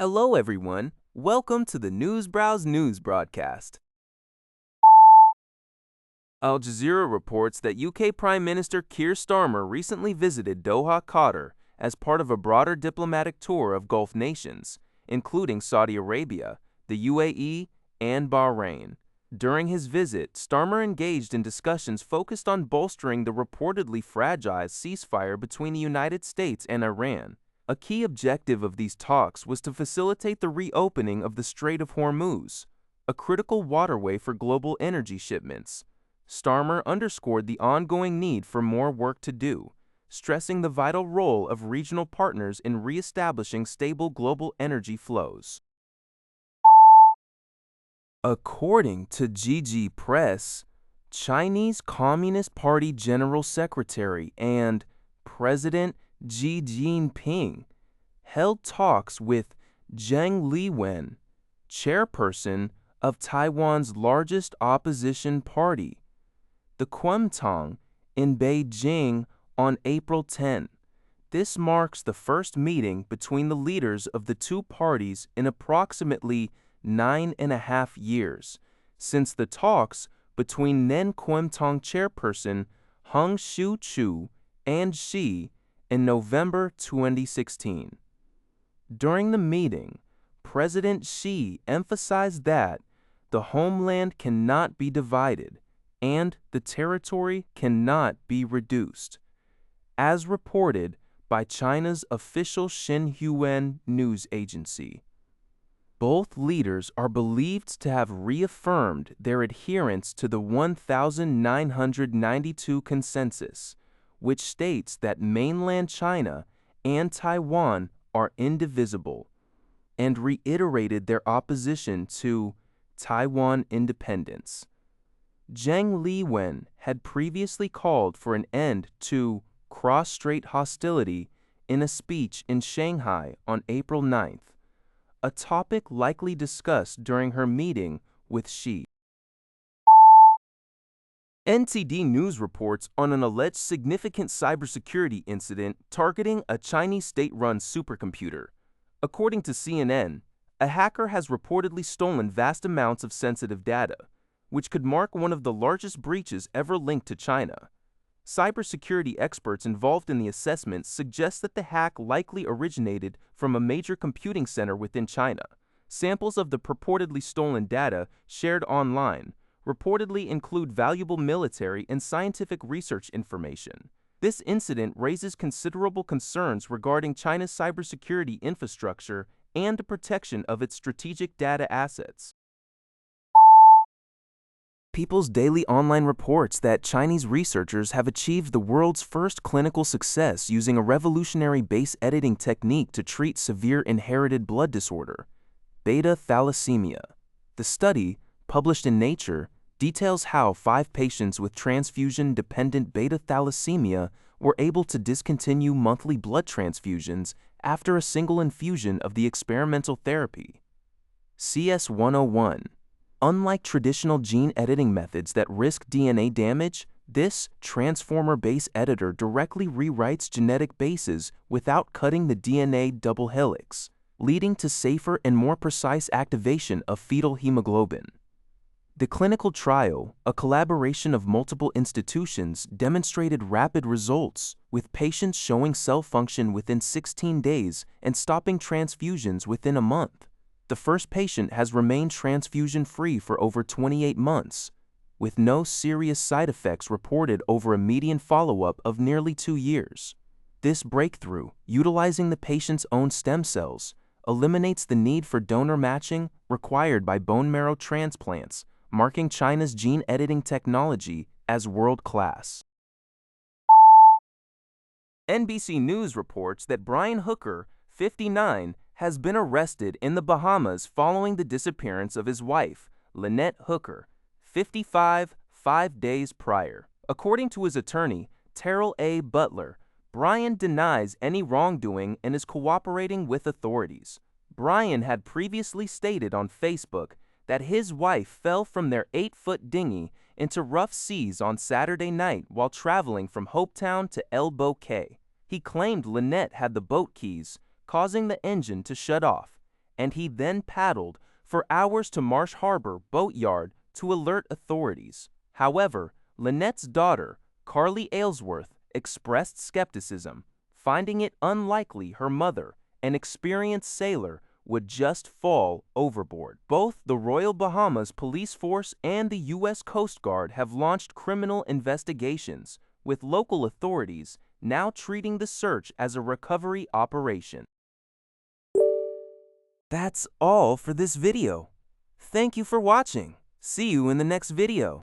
Hello, everyone. Welcome to the Newsbrowse News broadcast. Al Jazeera reports that UK Prime Minister Keir Starmer recently visited Doha, Qatar, as part of a broader diplomatic tour of Gulf nations, including Saudi Arabia, the UAE, and Bahrain. During his visit, Starmer engaged in discussions focused on bolstering the reportedly fragile ceasefire between the United States and Iran. A key objective of these talks was to facilitate the reopening of the Strait of Hormuz, a critical waterway for global energy shipments. Starmer underscored the ongoing need for more work to do, stressing the vital role of regional partners in re-establishing stable global energy flows. According to GG Press, Chinese Communist Party General Secretary and President Xi Jinping held talks with Zhang Liwen, chairperson of Taiwan's largest opposition party, the Kuomintang, in Beijing on April 10. This marks the first meeting between the leaders of the two parties in approximately 9.5 years, since the talks between then Kuomintang chairperson Heng Xiuqiu and Xi in November 2016. During the meeting, President Xi emphasized that the homeland cannot be divided and the territory cannot be reduced, as reported by China's official Xinhua news agency. Both leaders are believed to have reaffirmed their adherence to the 1992 consensus, which states that mainland China and Taiwan are indivisible, and reiterated their opposition to Taiwan independence. Zhang Liwen had previously called for an end to cross-strait hostility in a speech in Shanghai on April 9th, a topic likely discussed during her meeting with Xi. NTD News reports on an alleged significant cybersecurity incident targeting a Chinese state-run supercomputer. According to CNN, a hacker has reportedly stolen vast amounts of sensitive data, which could mark one of the largest breaches ever linked to China. Cybersecurity experts involved in the assessment suggest that the hack likely originated from a major computing center within China. Samples of the purportedly stolen data shared online reportedly include valuable military and scientific research information. This incident raises considerable concerns regarding China's cybersecurity infrastructure and the protection of its strategic data assets. People's Daily Online reports that Chinese researchers have achieved the world's first clinical success using a revolutionary base editing technique to treat severe inherited blood disorder, Beta-thalassemia. The study, published in Nature, details how 5 patients with transfusion-dependent beta-thalassemia were able to discontinue monthly blood transfusions after a single infusion of the experimental therapy. CS101. Unlike traditional gene editing methods that risk DNA damage, this transformer base editor directly rewrites genetic bases without cutting the DNA double helix, leading to safer and more precise activation of fetal hemoglobin. The clinical trial, a collaboration of multiple institutions, demonstrated rapid results, with patients showing cell function within 16 days and stopping transfusions within a month. The first patient has remained transfusion-free for over 28 months, with no serious side effects reported over a median follow-up of nearly 2 years. This breakthrough, utilizing the patient's own stem cells, eliminates the need for donor matching required by bone marrow transplants, marking China's gene editing technology as world-class. NBC News reports that Brian Hooker, 59, has been arrested in the Bahamas following the disappearance of his wife, Lynette Hooker, 55, 5 days prior. According to his attorney, Terrell A. Butler, Brian denies any wrongdoing and is cooperating with authorities. Brian had previously stated on Facebook that his wife fell from their 8-foot dinghy into rough seas on Saturday night while traveling from Hopetown to El Bouquet. He claimed Lynette had the boat keys, causing the engine to shut off, and he then paddled for hours to Marsh Harbor boatyard to alert authorities. However, Lynette's daughter, Carly Aylesworth, expressed skepticism, finding it unlikely her mother, an experienced sailor, would just fall overboard. Both the Royal Bahamas Police Force and the U.S. Coast Guard have launched criminal investigations, with local authorities now treating the search as a recovery operation. That's all for this video. Thank you for watching. See you in the next video.